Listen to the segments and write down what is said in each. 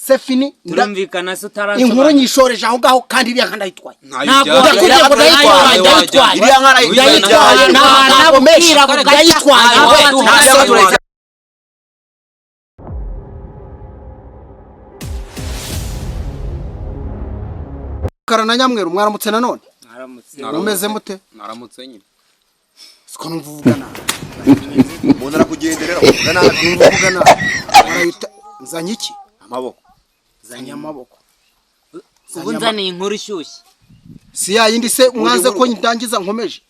c'est fini turumvikana se utaransobanura inkuru nyishoreje aho ngaho kandi iriya nkana yitwaye ntabwo yitwaye iriya nkana yitwaye ntabwo meshira yitwaye Karana Nyamweru mwaramutse nanone umeze mute naramutse nyine siko numvugana mbona kugenderera uvugana arayita nzanye iki amaboko zanye amaboko ubu nzaniye inkuru ishyushye si ya yindi se mwaze ko ndangiza nkomeje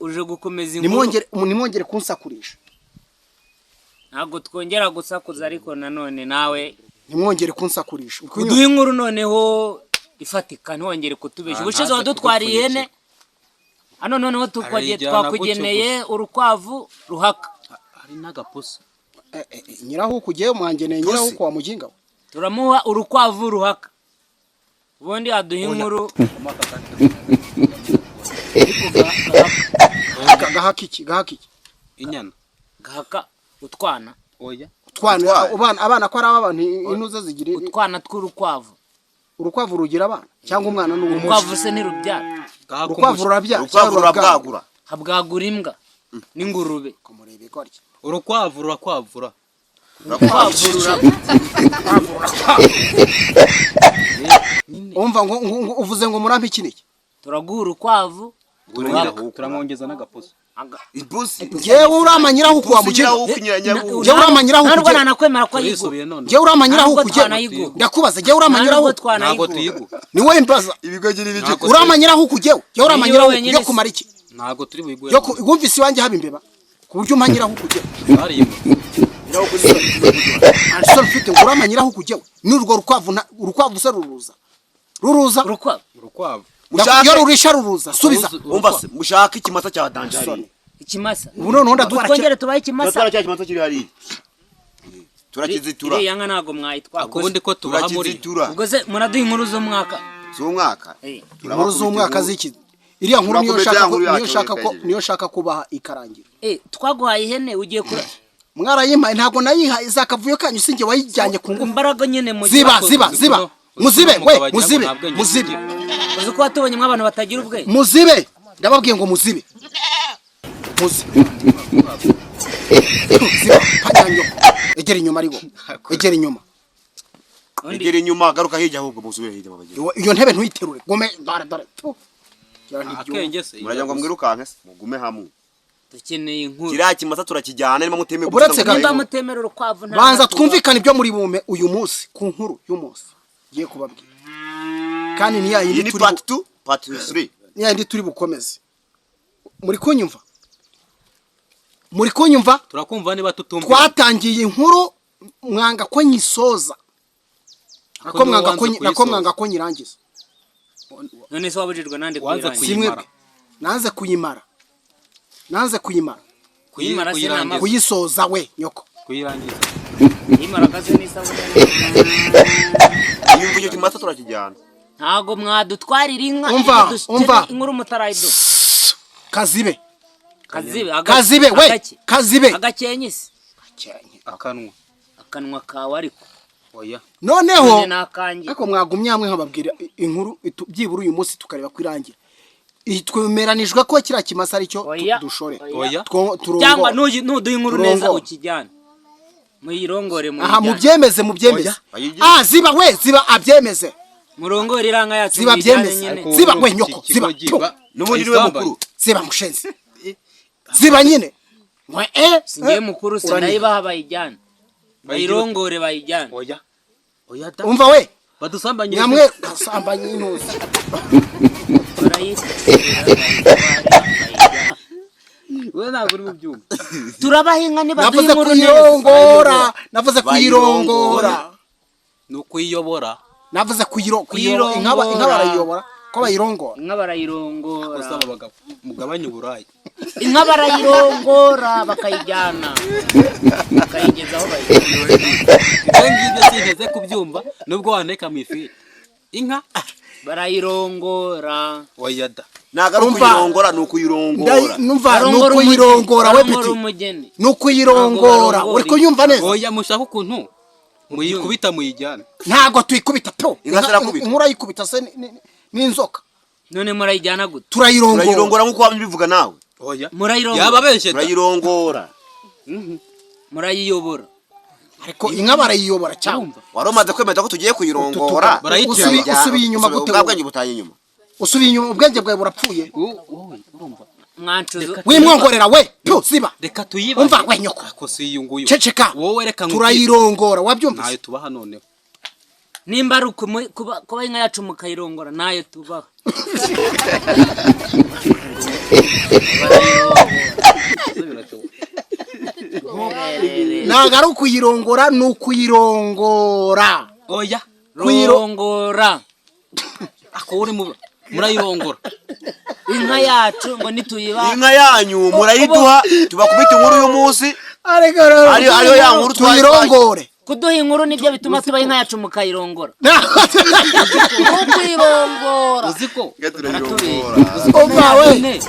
uje gukomeza inkuru nimwongere kunsakurisha ntabwo twongera gusakuza ariko nanone nawe nimwongere kunsakurisha uduhe inkuru noneho ifatika ntongere kutubesha ubushize wadutwariye ihene hano noneho twakugeneye urukwavu ruhaka ari n'agapuso nyiraho kugiye mwangeneye nyiraho kwa muginga turamuha urukwavu ruhaka ubundi aduha inkuru gahaka iki inyana gahaka utwana oya utwana abana ko ari abantu inuze zigira utwana tw'urukwavu urukwavu rugira abana cyangwa umwana n'umuntu urukwavu se ntirubyara urukwavu rurabyara urabwagura habwagura imbwa n'ingurube kumurebe gutya urukwavu rurakwavura umva ngo uvuze ngo murampe iki niki turaguha urukwavu turamwongeza n'agapuso ipusi jewe uramanyiraho uko wamugira jewe uramanyiraho uko ntabwo nanakwemera ko yigo jewe uramanyiraho uko ndakubaza jewe uramanyiraho ntabwo tuyigo ni wowe mbaza ibigogiri bije uramanyiraho uko jewe uramanyiraho yo kumara iki ntabwo turi buyigwe yo wumvise wanjye haba imbeba ku buryo umanyiraho uko jewe naho kuri ansoro mfite ngo uramanyiraho uko jewe n'urwo urukwavu se ruruza urukwavu yo rurisha ruruza subiza umva se mushaka ikimasa cya danjari ikimasa ubu none ndadwara twongere tubaye ikimasa twara kimasa kiri hari turakizitura iriya nka ntabwo mwayitwara ubundi ko tubaha muri ubwo se muraduha inkuru z'umwaka inkuru z'umwaka z'iki iriya nkuru niyo shaka kubaha ikarangira twaguhaye ihene ugiye kura mwarayimpaye ntabwo nayihaye zakavuyo kanyu singe wayijyanye ku ngufu imbaraga nyine mu ziba muzibe muzibe uzi ko watubonye mw'abantu batagira ubwenge muzibe ndababwiye ngo muzibe panyanyo egera inyuma aribo egera inyuma garuka hirya ahubwo musubire hirya babagira iyo ntebe ntuyiterure gome dore akenge se murajya ngo mwirukanke mugume hamwe dukeneye inkuru kiriya kimasa turakijyana niba mutemeye niba mutemera urukwavu banza twumvikana ibyo muri bume uyu munsi ku nkuru y'umunsi giye kubabwira kandi ni yayindi turi part 3 ni yayindi turi bukomeze muri kunyumva turakumva niba tutumva twatangiye inkuru mwanga ko nyisoza nako mwanga ko nyirangiza none se wabujijwe nande kuyimara nanze kuyimara se nama kuyisoza we nyoko kuyirangiza imara kaze n'isabune yumva icyo kimasa turakijyana ntago mwadutwarira inka umva inkuru mutarayido kazibe agakenyisi akanwa kawe ariko oya noneho ariko mwagumye hamwe nkababwira inkuru byibura uyu munsi tukareba kwirangira twemeranijwe ko kiriya kimasa aricyo dushore cyangwa nuduha inkuru neza ukijyana muyirongore mubyemeze ziba abyemeze murongore iranga yacu ziba byemeze ziba we nyoko ziba n'ubundi niwe mukuru ziba mushenzi ziba nyine singiye mukuru se nayibaha bayijyana bayirongore bayijyana oya umva we badusambanye nyamwe gasambanye intuzi we ntabwo uri mu byuma turabaha inka niba navuze kuyirongora ni ukuyiyobora navuze kuyirongora inka barayiyobora ko bayirongora inka barayirongora mugabanye uburayi inka barayirongora bakayijyana bakayigeza aho bayijyana ibyo ngibyo sinteze kubyumva nubwo waneka mu ifi inka barayirongora oya da nagaruka kuyirongora nukuyirongora numva nukuyirongora we piti nukuyirongora uri kunyumva neza oya mushaka ukuntu muyikubita muyijyana. ntago tuyikubita to Inka zirakubita. inkura yikubita se n'inzoka none murayijyana gute turayirongora nkuko wabivuga nawe. Oya. Murayirongora. Yaba benshi. Turayirongora. Murayiyobora. ariko inka barayiyobora cyangwa Waromaze kwemeza ko tugiye kuyirongora. usubiye inyuma gute ubwabwenge butaye inyuma. usubiye inyuma ubwenge bwawe burapfuye Wowe urumva. Mwancuzo. wimwongorera we pyo siba Reka tuyiba. umva we nyoko Ko si iyunguyu. ceceka Wowe reka turayirongora wabyumvise nayo tubaha noneho. Nimba ari kuba inka yacu mukayirongora nayo tubaho. ntago ari ukuyirongora ni ukuyirongora Oya. Kuyirongora. Ako uri murayirongora. Inka yacu ngo nituyiba. Inka yanyu murayiduha tubakubita inkuru y'uyu munsi. Ariyo ya nkuru tuyirongore Kuduha inkuru nibyo bituma tuba inka yacu mukayirongora. Kuyirongora. Uziko. umva we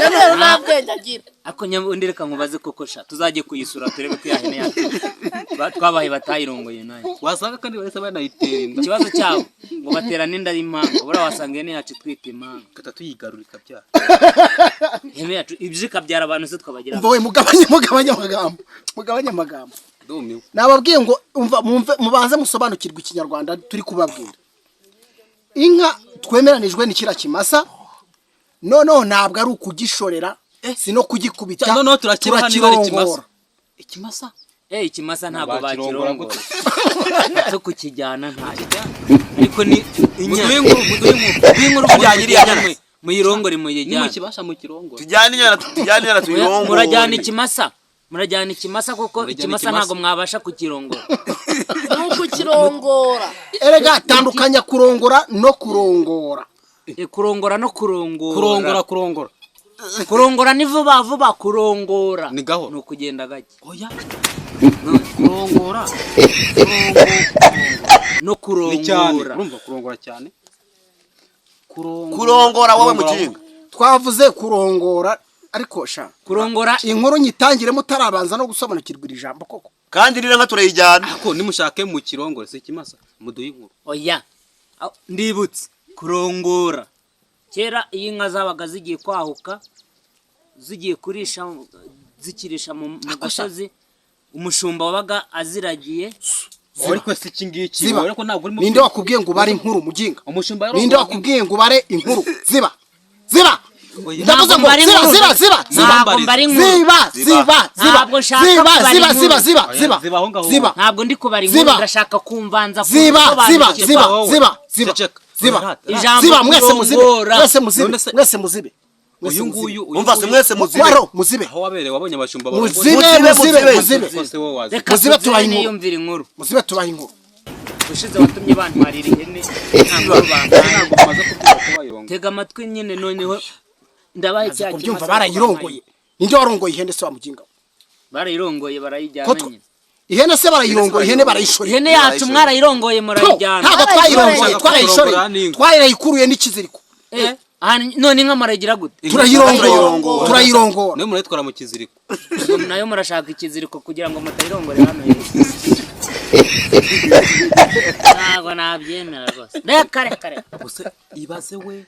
Rero nabwenge agira. Ako nyabundireka nkubaze koko sha tuzajye kuyisura turebe ko yahene yacu twabaye batayirongoye nayo. Wasanga kandi barese banayitera inda. Ikibazo cyabo ngo baterana inda y'imanga bura wasanga ihene yacu twita imanga. Kata tuyigarurika bya. Ihene yacu ibyika byara abantu se twabagira. umva we mugabanye amagambo Domiwe. nababwiye ngo umva mubanze musobanukirwa ikinyarwanda turi kubabwira inka twemeranijwe n'ikira kimasa noneho ntabwo ari ukugishorera sino kugikubita Noneho turakirongora. Ikimasa ikimasa ntabwo bakirongora cyo kukijyana ntajyana ariko ni inkuru kujyanyiriye nyamwe muyirongore muyijyana Mukibasha mu kirongo. Tujyane inyana tuyirongora. murajyana ikimasa kuko ikimasa ntabwo mwabasha kukirongora. Nuko kirongora. erega tandukanya kurongora no kurongora Kurongora no kurongora. Kurongora. Ni vuba kurongora. Ni gaho. Ni ukugenda gake. Oya. Kurongora. No kurongora. Urumva kurongora cyane. Kurongora wowe mukinga. twavuze kurongora ariko sha Kurongora inkuru nyitangire mutarabanza no gusobanukirwa iri jambo koko Kandi rira nka turayijyana. Ako nimushake mu kirongore se kimasa muduye inkuru. oya. Ndibutse kurongora. Kera iyi nka zabaga zigiye kwahuka zigiye kurisha zikirisha mu gasozi umushumba wabaga aziragiye. Ariko se kingiki ziba ariko ntabwo urimo. ninde wakubwiye ngo bare inkuru muginga Umushumba yaro. ninde wakubwiye ngo bare inkuru ziba Oya. ndavuze ngo ziba Ntabwo mbari inkuru. Ntabwo nshaka kubara inkuru. ziba Ntabwo ndi kubara inkuru Ziba. ndashaka kumvanza ziba mwese muzibe Uyu nguyu Umva se mwese muzibe. waro muzibe aho wabereye wabonye abashumba muzibe tubaha inkuru yumvira inkuru. muzibe tubaha inkuru Ushize watumye bantwarira ihene ntabwo bangana. Tega amatwi nyine noneho ndabaye cya kubyumva barayirongoye ninde warongoye ihene se wa muginga barayirongoye barayijyana nyine. ihene se barayirongoye ihene barayishoreye Ihene yacu mwarayirongoye murayijyana. ntabwo twayirongoye twarayishoreye twayirayikuruye n'ikiziriko none inka muragira gute? turayirongora niyo muratwara mu kiziriko. Nayo murashaka ikiziriko kugira ngo mutayirongore hano hejuru. Ntabwo nabyemera rwose. Reka. Gusa ibaze we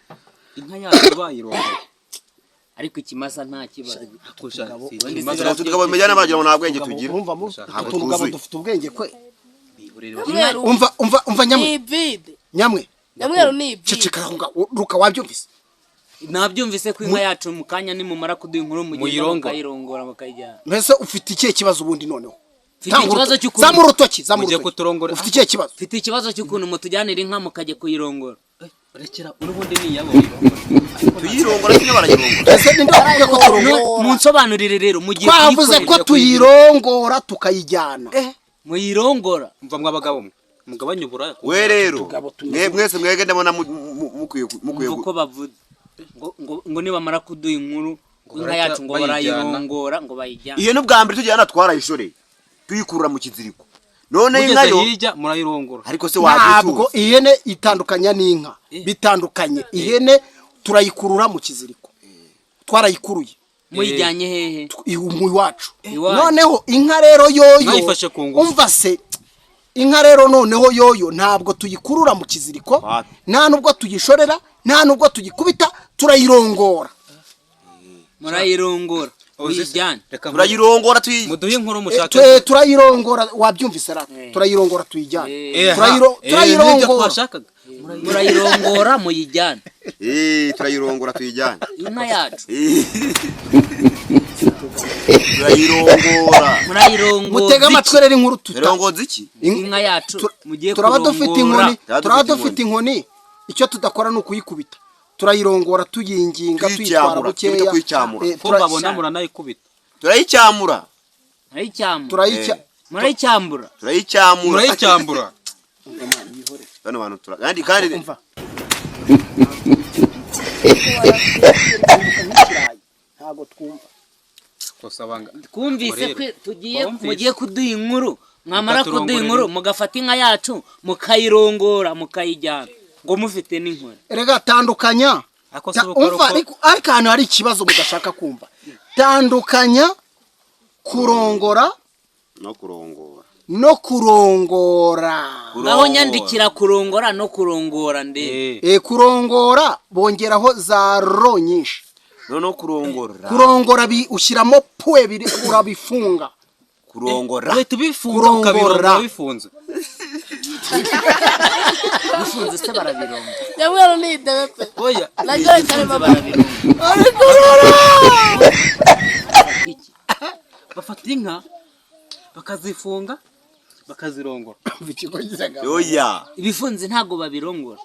inka yacu bayirongoye. Ariko ikimasa nta kibazo. Tukaba mejyana bagira ngo nta bwenge tugira. urumva twuzuye. dufite ubwenge kwe Umweru. umva nyamwe Ni vide. nyamwe Nyamweru ni vide. ceceka ruka wabyumvise Nabyumvise ko inka yacu mu kanya nimumara kuduha inkuru mukayirongora mukayijyana. mbese ufite ikihe kibazo ubundi noneho Mfite ikibazo cy'ukuntu zamu urutoki ufite ikihe kibazo mfite ikibazo cy'ukuntu mutujyanira inka mukajya kuyirongora. Rekera urubundi ni yabo. Tuyirongora kimwe barayirongora. mbese ninde wakubwiye ko turongora Munsobanurire rero mugiye twavuze ko tuyirongora tukayijyana muyirongora. Mva mwabagabo mugabanye ubura. We rero mwese mwege ndabona mukwiye uko bavuze ngo nibamara kuduha inkuru inka yacu ngo barayirongora ngo bayijyana. Iyo n'ubwa mbere tujyana twarayishoreye tuyikurura mu kiziriko none inka yo hirya murayirongora. ariko se ntabwo ihene itandukanya n'inka bitandukanye ihene turayikurura mu kiziriko twarayikuruye muyijyanye hehe iwacu Iwacu. noneho inka rero yoyo Mwayifashe ku ngufu. umva se inka rero noneho yoyo ntabwo tuyikurura mu kiziriko Wapi? nta nubwo tuyishorera nta nubwo tugikubita turayirongora murayirongora uyijyane turayirongora muduhe inkuru mushaka turayirongora wabyumvise ra turayirongora tuyijyane nibyo turayirongora twashakaga murayirongora muyijyane turayirongora tuyijyane inka yacu turayirongora murayirongora mutega amatwi rero inkuru irongoza iki inka yacu mugiye turaba dufite inkoni Turaba turaba dufite dufite inkoni icyo tudakora ni ukuyikubita turayirongora tuyinginga tuyitwara Kwicyamura, tubita bukeya kwicyamura. ko babona muranayikubita turayicyamura murayicyambura murayicyambura bano bantu kandi umva ntago twumva twumvise ko mugiye kuduha inkuru mwamara kuduha inkuru mugafata inka yacu mukayirongora mukayijyana ngo mufite n'inkoni erega tandukanya umva ariko ahantu hari ikibazo mudashaka kumva tandukanya kurongora no kurongora naho nyandikira kurongora no kurongora ndebe kurongora bongeraho za ro nyinshi no kurongora ushyiramo pwe urabifunga kurongora leta bifunga ukabirongora bifunze bifunze se barabironga Nyamwero ni idebe pe. oya Nagiye cyane baba. bafata inka bakazifunga bakazirongora oya ibifunze ntago babirongora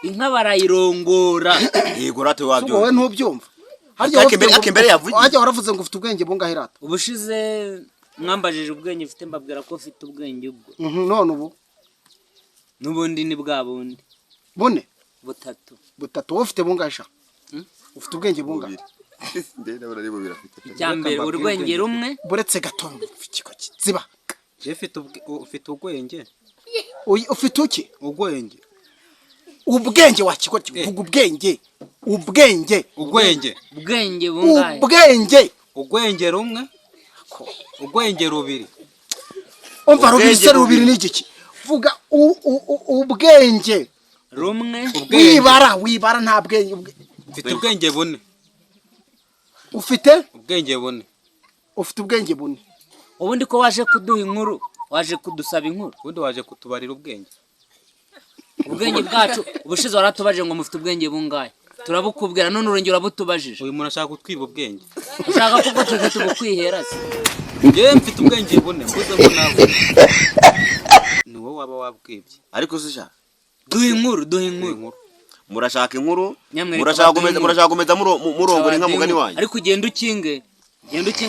inka barayirongora yego rate wabyo wowe ntubyumva harya waravuze ngo ufite ubwenge bungahe rata ubushize mwambajije ubwenge mfite mbabwira ko ufite ubwenge ubwo none ubu n'ubundi ni bwa bundi bune butatu wowe ufite bungahe sha ufite ubwenge bungahe icyambere urwenge rumwe buretse gato ziba ufite ubwenge ufite uki ubwenge ubwenge wakiko vuga ubwenge bungahe ubwenge rumwe ubwenge rubiri umva rubiri rubiri ni igiki vuga ubwenge rumwe wibara nta bwenge ufite ubwenge bune ufite ubwenge bune ubundi ko waje kuduha inkuru waje kudusaba inkuru ubundi waje kutubarira ubwenge bwacu ubushize waratubaje ngo mufite ubwenge bungahe turabukubwira none urengera urabutubajije uyu muntu ashaka kutwiba ubwenge ushaka kuko twese tubukwihera se yewe mfite ubwenge bune mbuze ngo nawe ni wowe waba wabwibye ariko sisha duha inkuru murashaka inkuru murashaka kumeza murongora inka mugani wanyu ariko ugenda ukinge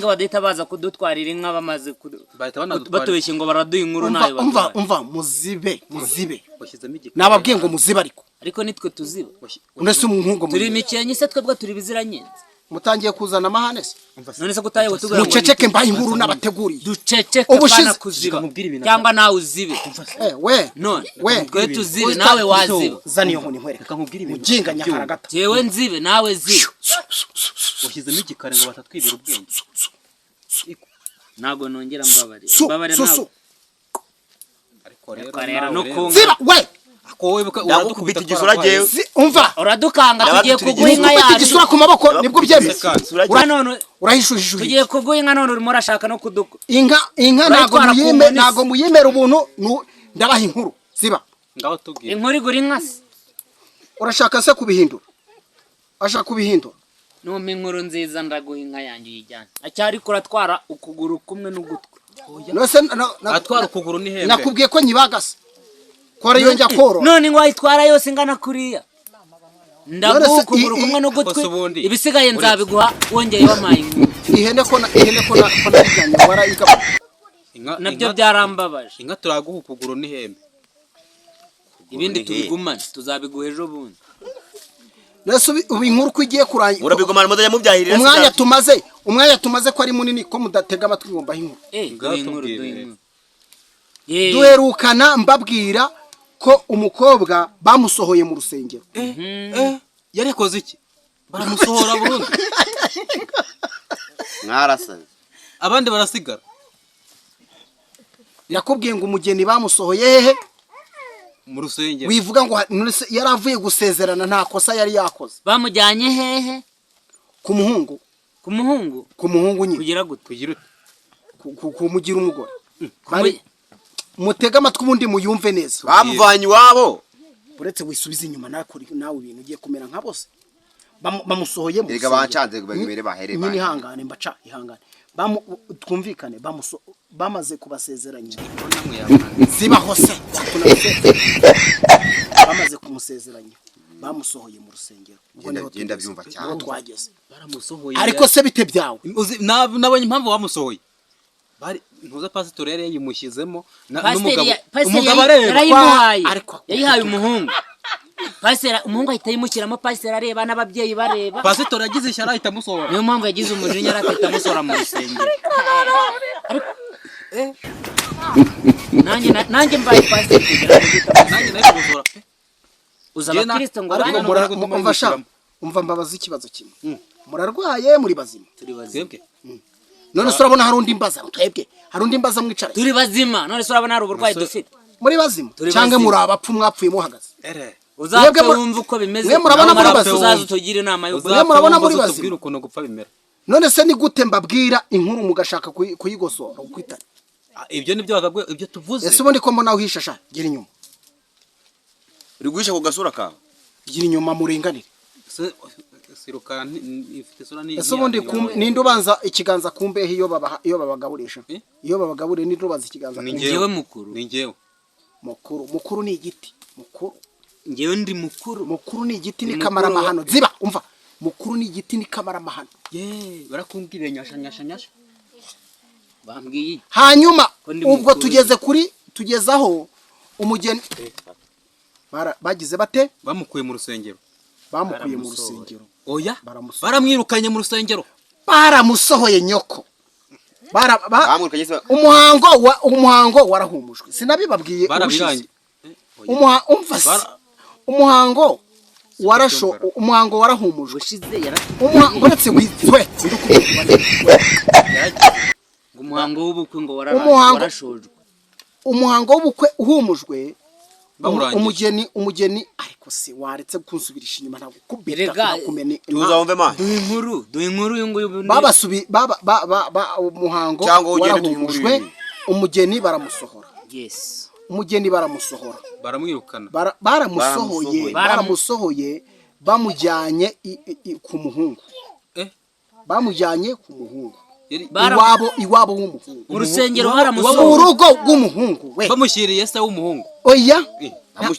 badahita baza kudutwarira inka bamaze batubeshye ngo baraduha inkuru nayo umva muzibe nababwiye ngo muzibe ariko nitwe tuziba unese umuhungu turi imikenyi se twebwe turi biziranyenze mutangiye kuzana amahane se none se kutaye gutugura muceceke mbaye inkuru n'abateguriye duceceke pana kuziba cyangwa nawe uzibe twe tuzibe nawe waziba zana iyo nkoni nkwereka mujinga nyakaragata jewe nzibe nawe zibe ushyizemo igikare ngo batatwibira ubwenge ntago nongera mbabare nawe ariko rero no kunga ziba we uradukubita igisura jewe umva uradukanga tugiye kuguha inka yacu igisura ku maboko nibwo byemeze urahishujije tugiye kuguha inka none urimo urashaka no kuduka inka ntago muyemera ubuntu ndabaha inkuru ziba inkuru igura inka se urashaka se kubihindura ashaka kubihindura numva inkuru nziza ndaguha inka yanjye uyijyane acyari kuratwara ukuguru kumwe n'ugutwi atwara ukuguru n'ihembe nakubwiye ko nyibagase kora iyo njya koro none ngo wayitwara yose ingana kuriya ndaguha ukuguru kumwe n'ugutwi ibisigaye nzabiguha wongeye wampaye ihene ko narijyanye warayigaba nabyo byarambabaje inka turaguha ukuguru n'ihembe ibindi tubigumane tuzabiguha ejo bundi nese ubu inkuru ko igiye kurangira urabigumana mudajya mubyahirira umwanya tumaze ko ari munini ko mudatega amatwi ngo mbahe inkuru duherukana mbabwira ko umukobwa bamusohoye mu rusengero yarikoze iki baramusohora burundu mwarasaze abandi barasigara. Nakubwiye ngo umugeni bamusohoye hehe Mu rusengero. wivuga ngo yaravuye gusezerana nta kosa yari yakoze. Bamujyanye hehe? Ku muhungu nyine kugira gute? Kugira kumugira umugore. Bari mutega amatwi ubundi muyumve neza. bamuvanye iwabo Uretse wisubiza inyuma nawe ibintu ugiye kumera nka bose. Bamusohoye mu erega bancanze bagibere bahere nyine ihangane mbaca ihangane. Twumvikane bamaze kubasezeranya. Zibaho se bamaze kumusezeranya bamusohoye mu rusengero. genda byumva cyane Twageze baramusohoye. ariko se bite byawe Nabonye impamvu bamusohoye. Bari ntuza pastor yari yimushyizemo umugabo yarayimuhaye yayihaye umuhungu. Pastor umuhungu ahita yimushyiramo, pastor areba n'ababyeyi bareba. Pastor yagize ishyara ahita amusohora. Niyo mpamvu yagize umujinya arahita amusohora mu rusengero. Nanjye mbaye pastor kugira ngo Nanjye nari kumusora pe. uza abakristo ngo umva umva mbabaza ikibazo kimwe. Murarwaye muri bazima? Twebwe. None se urabona hari undi mbaza twebwe? Hari undi mbaza mwicara? turi bazima. None se urabona hari uburwayi dufite? Muri bazima cyangwa muri abapfu mwapfuye muhagaze? Uzapfa wumva uko bimeze. Mwe murabona muri bazima? Uzaza utugire inama yo Mwe murabona muri bazima? Tubwire ukuntu gupfa bimera. None se ni gute mbabwira inkuru mugashaka kuyigosora ukwitana? Ibyo nibyo bagabwe ibyo tuvuze. Ese ubundi ko mbona uhisha sha gira inyuma. uri guhisha ku gasura kawe Gira inyuma murenganire. Siruka ifite sura ni. Ese ubundi ninde ubanza ikiganza kumbehe iyo babagaburisha? Iyo babagabure ninde ubanza ikiganza? Ni njyewe mukuru. Ni njyewe. Mukuru ni igiti. Njyewe ndi mukuru. Mukuru ni igiti ni kamara mahano. Ziba umva. Mukuru ni igiti ni kamara mahano. Barakumbwira nyasha. Bambwiye. Hanyuma ubwo tugezaho umugeni bagize bate? Bamukuye mu rusengero. Bamukuye mu rusengero. Oya. Baramwirukanye mu rusengero. Baramusohoye nyoko. Umuhango warahumujwe. Sinabibabwiye ubushize. Umuhango warahumujwe. Uretse witwe umuhango w'ubukwe ngo warashojwe. Umuhango w'ubukwe uhumujwe. Umugeni ariko se waretse kunsubirisha inyuma ntabwo kubita kumene tuzawumve ma duhe inkuru y'unguyu umuhango warahumujwe. Umugeni baramusohora. Yes. Umugeni baramusohora. Baramwirukana. Baramusohoye bamujyanye ku muhungu. Bamujyanye ku muhungu. Iwabo w'umuhungu. Mu rusengero baramusohoye. Urugo rw'umuhungu we. Bamushyiriye se w'umuhungu. Oya.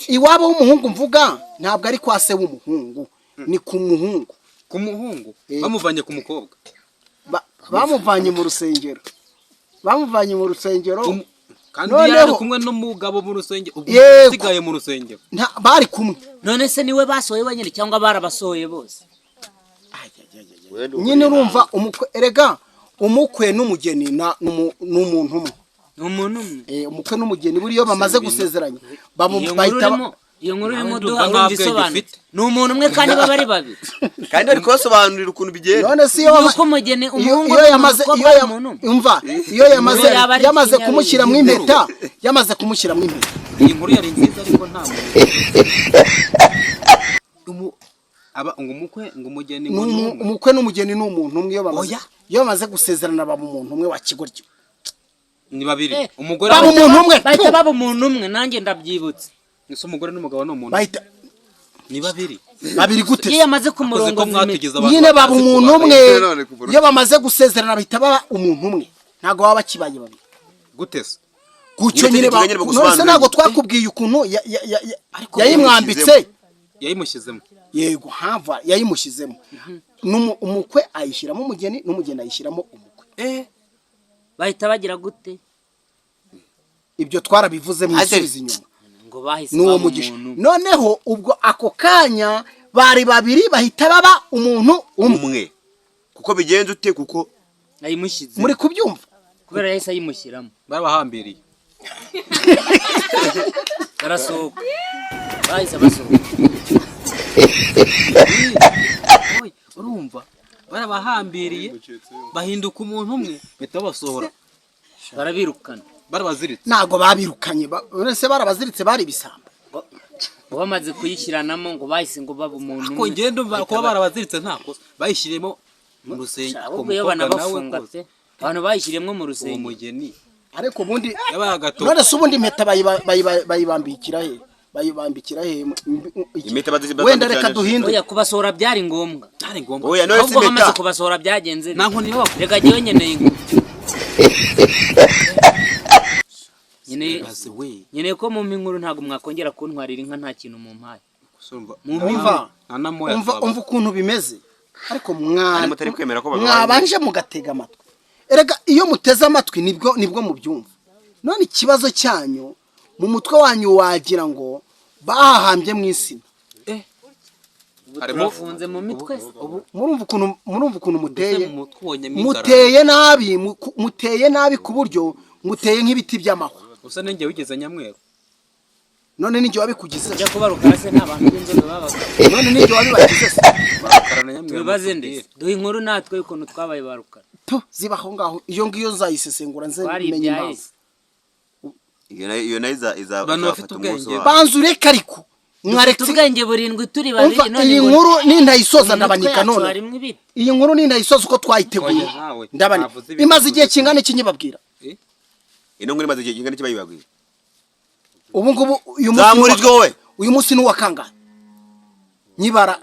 Iwabo w'umuhungu mvuga ntabwo ari kwa se w'umuhungu. Ni ku muhungu. Ku muhungu. Bamuvanye ku mukobwa. Bamuvanye mu rusengero. Kandi yari kumwe n'umugabo mu rusengero. Usigaye mu rusengero. Bari kumwe. None se niwe basohoye wenyine cyangwa barabasohoye bose? Nyine urumva erega umukwe n'umugeni n'umuntu umwe. Umukwe n'umugeni buriyo bamaze gusezeranya bahita iyo nkuru y'umuduha bisobanura ni umuntu umwe kandi baba ari babiri. Kandi ari kubasobanurira ukuntu bigenda. None si uko umugeni umuhungu iyo yamaze kumushyiramo impeta Iyi nkuru yari nziza ariko nta umukwe n'umugeni ni umuntu umwe iyo bamaze gusezerana baba umuntu umwe wa kigoryo. Ni babiri. Umugore baba umuntu umwe. Bahita baba umuntu umwe nanjye ndabyibutse. Nise umugore n'umugabo ni umuntu. Ni babiri. Babiri gute? Iyo yamaze ku murongo nyine baba umuntu umwe. Iyo bamaze gusezerana bahita baba umuntu umwe. Ntago baba bakibanye babiri. Gute se? Gucyo nyine none ntago twakubwiye ukuntu yayimwambitse. Yayimushyizemo. Yego hava yayimushyizemo. Umukwe ayishyiramo umugeni n'umugeni ayishyiramo umukwe. Bahita bagira gute? Ibyo twarabivuze mu isubizo inyuma. Ngo bahise n'uwo mugisha. Noneho ubwo ako kanya bari babiri bahita baba umuntu umwe. Kuko bigenze ute kuko ayimushyizemo. Muri kubyumva? Kubera yahise ayimushyiramo. Barabahambiriye. Barasohoka. Bahise basohoka. Urumva barabahambiriye bahinduka umuntu umwe bahita babasohora barabirukana barabaziritse ntago babirukanye uretse barabaziritse bari ibisambo ngo bamaze kuyishyiranamo ngo bahise ngo baba umuntu ko ngendo kuba barabaziritse nta kosa bayishyiremo mu rusengero ahubwo iyo banabafunga pe abantu bayishyiremo mu rusengero umugeni ariko ubundi yabaye gato none se ubundi impeta bayibambikira he impeta wenda reka duhindure oya kubasohora byari ngombwa oya none se ahubwo bamaze impeta kubasohora byagenze nanko niyo reka jyewe nkeneye inkuru nyine ko mu inkuru ntabwo mwakongera kuntwarira inka nta kintu mu mpaye umva ukuntu bimeze ariko mwabanje mugatega amatwi erega iyo muteze amatwi nibwo mubyumva none ikibazo cyanyu mu mutwe wanyu wagira ngo bahahambye mu isina turafunze mu mitwe murumva ukuntu muteye nabi ku buryo muteye nk'ibiti by'amahwa usa n'inge wigeze Nyamweru none ninjye wabikugize ujya kubaruka se nta bantu b'inzobe babaga none ninjye wabibagize se barukarana Nyamweru tubibaze nde duha inkuru natwe ukuntu twabaye barukara zibaho ngaho iyo ngiyo nzayisesengura nze menye impamvu iyo nayo izafata umunsi wawe banza ureka ariko mwaretse ubwenge burindwi turi babiri none iyi nkuru nindayisoza ndabanika none iyi nkuru nindayisoza uko twayiteguye ndabanika imaze igihe kingana iki nyibabwira ino nkuru imaze igihe kingana iki bayibabwira ubu ngubu uyu munsi ni uwakangahe nyibara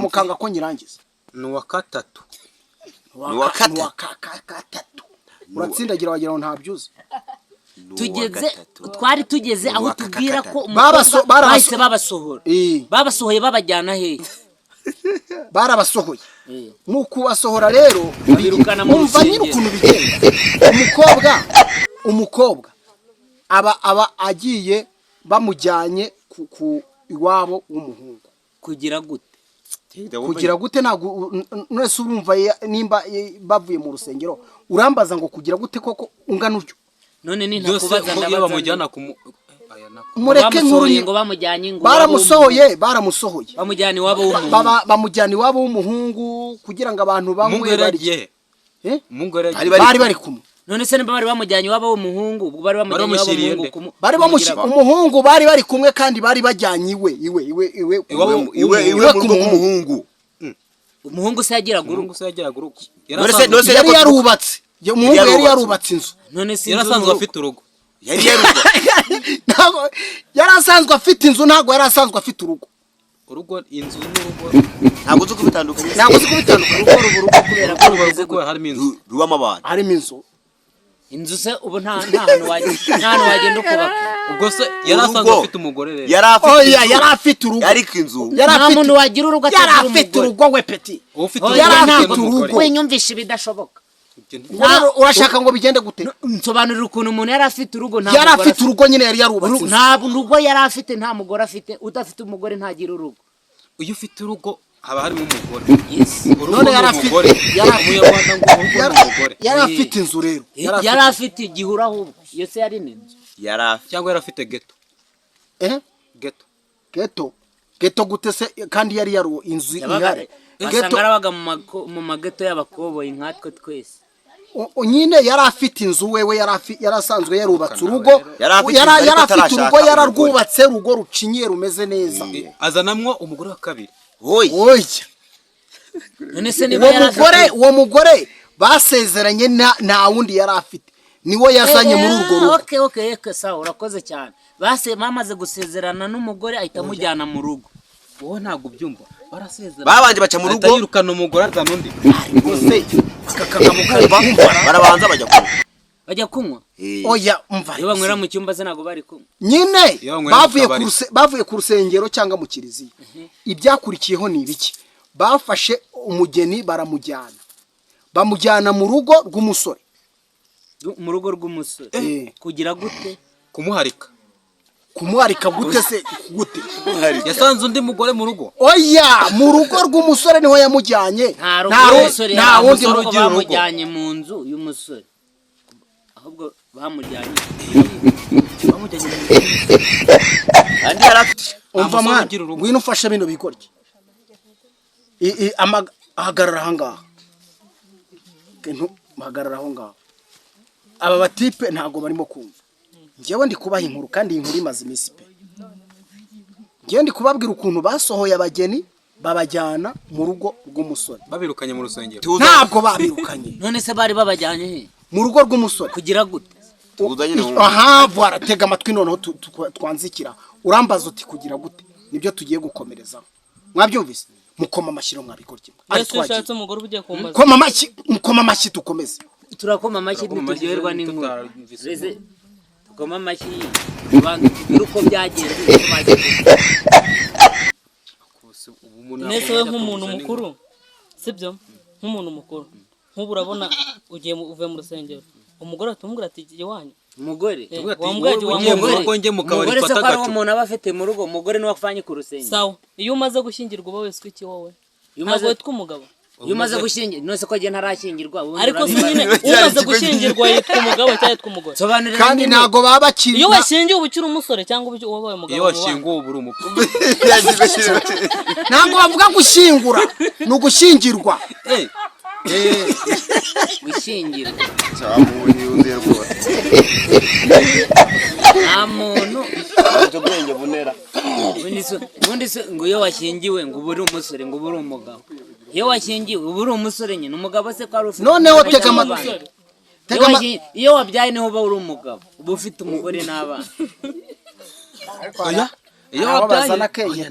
mukanga ko nyirangiza ni uwa gatatu uratsindagira wagira ngo ntabyuzi twari tugeze aho tubwira ko bahise babasohoye babajyana hehe barabasohoye mu kubasohora rero babirukana mu rusengero ukuntu bigenda umukobwa aba agiye bamujyanye ku iwabo w'umuhungu kugira gute ntabwo none se urumva nimba bavuye mu rusengero urambaza ngo kugira gute koko ungana utyo none ni ntakubaza ndabaza bamujyana mureke nkuru ngo bamujyanye ngo baramusohoye bamujyana iwabo w'umuhungu kugira ngo abantu bamwe bari bari kumwe none se niba bari bamujyanye iwabo w'umuhungu ubwo bari bamujyanye umuhungu bari bari kumwe kandi bari bajyanye iwe kumuhungu umuhungu se yagiraga urugo yari yarubatse umuhungu yari yarubatse inzu none se yarasanzwe afite urugo yari asanzwe afite inzu ntabwo yari asanzwe afite urugo inzu n'urugo ntabwo uzi kubitandukanya urugo kubera ko harimo inzu rubamo abantu harimo inzu se ubu nta hantu wagenda ukubaka ubwo se yari asanzwe afite umugore rero yari afite urugo ariko inzu nta muntu wagira urugo yari afite urugo we peti yari afite urugo wenyumvisha ibidashoboka urashaka ngo bigende gute nsobanurira ukuntu umuntu yari afite urugo yari afite urugo nyine yari yarubatse nta rugo yari afite nta mugore afite udafite umugore ntagira urugo iyo ufite urugo haba harimo umugore none yari afite inzu rero yari afite igihuru ahubwo iyo se yari n'inzu cyangwa yari afite geto gute se kandi yari inzu ihari basanga arabaga mu mageto y'abakoboyi nkatwe twese nyine yari afite inzu wewe yari asanzwe yarubatse urugo yari afite urugo yararwubatse urugo rucinyiye rumeze neza azanamwo umugore wa kabiri oya none se niba yari uwo mugore basezeranye nta wundi yari afite niwo yazanye muri urwo rugo okay sawa urakoze cyane bamaze gusezerana n'umugore ahita amujyana mu rugo wowe ntabwo ubyumva barasezerana babanje baca mu rugo yirukana umugore azana undi barabanza bajya kunywa oya umva iyo banywera mu cyumba se ntabwo bari kunywa nyine bavuye ku rusengero cyangwa mu kiliziya ibyakurikiyeho ni ibiki bafashe umugeni bamujyana mu rugo rw'umusore kugira gute kumuharika gute se gute yasanze undi mugore mu rugo oya mu rugo rw'umusore niho yamujyanye nta wundi rugo bamujyanye mu nzu y'umusore ahubwo bamujyanye umva mwana ngwino ufashe bino bigoryi ahagarara ahangaha hagarara aho ngaho aba batipe ntago barimo kumva njyewe ndi kubaha inkuru kandi iyi nkuru imaze iminsi pe njyewe ndi kubabwira ukuntu basohoye abageni babajyana mu rugo rw'umusore babirukanye mu rusengero ntabwo babirukanye none se bari babajyanye he mu rugo rw'umusore kugira gute aha baratega amatwi noneho twanzikira urambaza uti kugira gute nibyo tugiye gukomerezaho mwabyumvise mukoma amashyi mwabigorye ariko ushatse umugore ugiye kumbaza mukoma amashyi tukomeze turakoma amashyi ntituryoherwa n'inkuru reze tukoma amashyi abantu tugira uko byagenze nese we nk'umuntu mukuru sibyo nk'umuntu mukuru nk'ubu urabona ugiye uvuye mu rusengero umugore atumubwira ati igiye wanyu umugore umugore se kwa umuntu aba afite mu rugo umugore niwe afanye ku rusengero sawa iyo umaze gushyingirwa uba wese iki wowe ntabwo witwa umugabo iyo umaze gushyingirwa none se ko agiye ntarashyingirwa ariko nyine umaze gushyingirwa yitwa umugabo cyangwa yitwa umugore kandi ntago baba bakiri iyo washyingiye uba ukiri umusore cyangwa wabaye umugabo iyo washyinguwe uba uri umukobwa ntabwo bavuga gushyingura ni ugushyingirwa gushyingirwa nta muntu ubwenge bunera ubundi se ngo iyo washyingiwe ngo uba uri umusore ngo uba uri umugabo iyo washyingiwe uba uri umusore nyine umugabo se ko ari ufite noneho tega amatwi iyo wabyaye niho uba uri umugabo uba ufite umugore n'abana iyo wabyaye akenge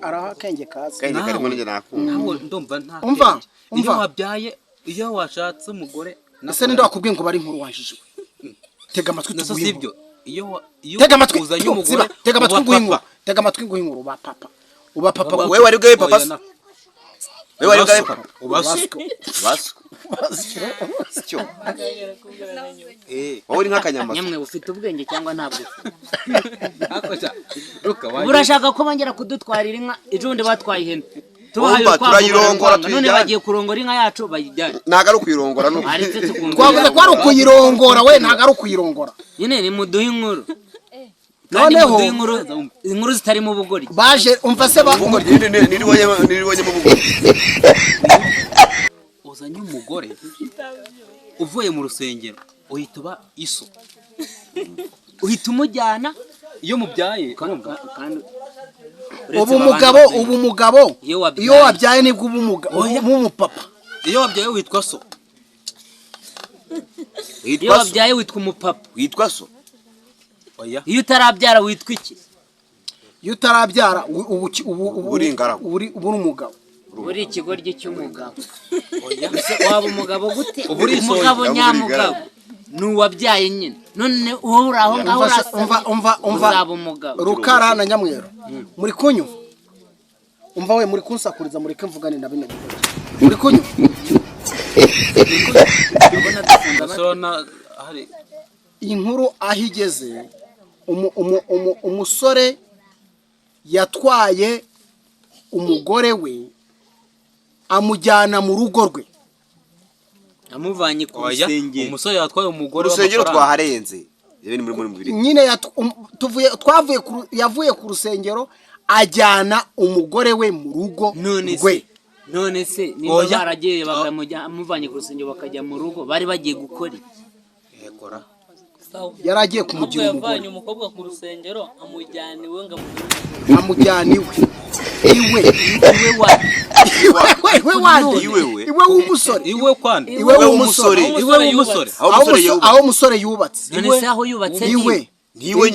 araha akenge kazi karimo n'inge nakunda nawe ndumva nta umva iyo wabyaye iyo washatse umugore ese ninde wakubwiye ngo bari inkuru wanjijwe tega amatwi naso sibyo iyo tega amatwi uzanye umugore tega amatwi nguhinkuru tega amatwi nguhinkuru uba papa wewe wari bwawe papa wewe wari bwawe papa ubaswe cyo wowe uri nk'akanyamasyo nyamwe ufite ubwenge cyangwa ntabwo akosha ruka waje urashaka ko bongera kudutwarira inka ejondi batwaye ihene turayirongora none bagiye kurongora inka yacu bayijyanye ntago ari ukuyirongora no twavuze ko ari ukuyirongora we ntago ari ukuyirongora nyine ni muduhe inkuru noneho inkuru zitarimo ubugori baje umva se niribonye mu bugori uzanye umugore uvuye mu rusengero uhita uba iso uhita umujyana iyo mubyaye ubu umugabo iyo wabyaye nibwo uba umupapa iyo wabyaye witwa so iyo wabyaye witwa umupapa witwa so iyo utarabyara witwa iki iyo utarabyara uri ingaragu uri umugabo uri ikigoryi cy'umugabo waba umugabo gute umugabo nyamugabo nuwabyaye nyine none wowe uri aho ngaho umva uzaba umugabo rukara na nyamwero muri kunyumva umva we muri kunsakuriza mureke mvugane na bino muri kunyumva iyi nkuru aho igeze umusore yatwaye umugore we amujyana mu rugo rwe amuvanye ku rusengero umusore yatwaye umugore urusengero twaharenze nyine yavuye ku rusengero ajyana umugore we mu rugo rwe none se niba baragiye bakamuvanye ku rusengero bakajya mu rugo bari bagiye gukora yegora yari agiye kumugira umugore yavanye umukobwa ku rusengero amujyana iwe ngo amujyana iwe w'umusore iwe kwande iwe w'umusore aho umusore yubatse none se aho yubatse iwe niwe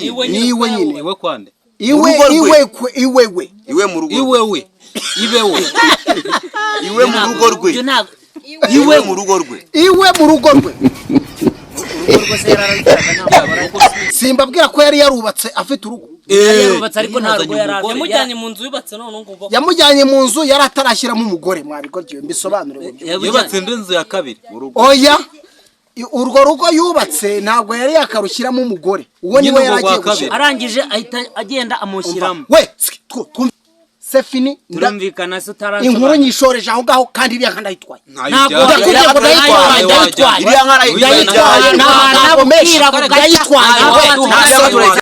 nyine iwe kwande iwe mu rugo iwe mu rugo rwe iwe mu rugo rwe simbabwira ko yari yarubatse afite urugo yarubatse ariko nta rugo yari afite yamujyanye mu nzu yubatse none ngo yamujyanye mu nzu yari atarashyiramo umugore mwabigoryo mbisobanure yubatse indi nzu ya kabiri oya urwo rugo yubatse ntabwo yari yakarushyiramo umugore uwo niwe yari agiye gushyira arangije ahita agenda amushyiramo we sefini turumvikana se utaransobanura inkuru nyishoreje aho ngaho kandi iriya nka ndayitwaye ntabwo ndayitwaye ntabwo ndayitwaye